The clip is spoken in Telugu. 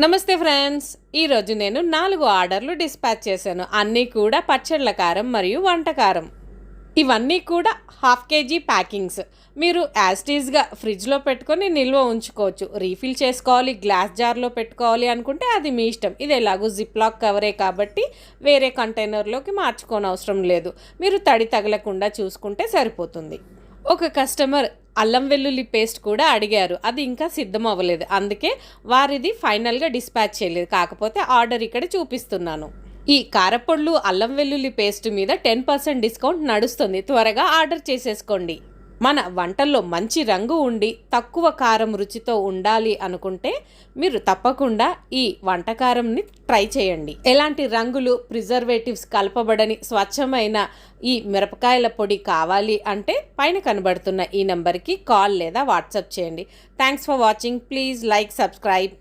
నమస్తే ఫ్రెండ్స్. ఈరోజు నేను 4 ఆర్డర్లు డిస్పాచ్ చేశాను. అన్నీ కూడా పచ్చళ్ళ కారం మరియు వంట కారం. ఇవన్నీ కూడా హాఫ్ కేజీ ప్యాకింగ్స్. మీరు యాస్టీజ్గా ఫ్రిడ్జ్లో పెట్టుకొని నిల్వ ఉంచుకోవచ్చు. రీఫిల్ చేసుకోవాలి, గ్లాస్ జార్లో పెట్టుకోవాలి అనుకుంటే అది మీ ఇష్టం. ఇది ఎలాగో జిప్ లాక్ కవరే కాబట్టి వేరే కంటైనర్లోకి మార్చుకోనవసరం లేదు. మీరు తడి తగలకుండా చూసుకుంటే సరిపోతుంది. ఒక కస్టమర్ అల్లం వెల్లుల్లి పేస్ట్ కూడా అడిగారు. అది ఇంకా సిద్ధం అవ్వలేదు, అందుకే వారిది ఫైనల్గా డిస్పాచ్ చేయలేదు. కాకపోతే ఆర్డర్ ఇక్కడ చూపిస్తున్నాను. ఈ కారపొళ్ళు అల్లం వెల్లుల్లి పేస్ట్ మీద 10% డిస్కౌంట్ నడుస్తుంది. త్వరగా ఆర్డర్ చేసేసుకోండి. మన వంటల్లో మంచి రంగు ఉండి తక్కువ కారం రుచితో ఉండాలి అనుకుంటే మీరు తప్పకుండా ఈ వంటకారంని ట్రై చేయండి. ఎలాంటి రంగులు, ప్రిజర్వేటివ్స్ కలపబడని స్వచ్ఛమైన ఈ మిరపకాయల పొడి కావాలి అంటే పైన కనబడుతున్న ఈ నెంబర్కి కాల్ లేదా వాట్సాప్ చేయండి. Thanks for watching. Please like, subscribe.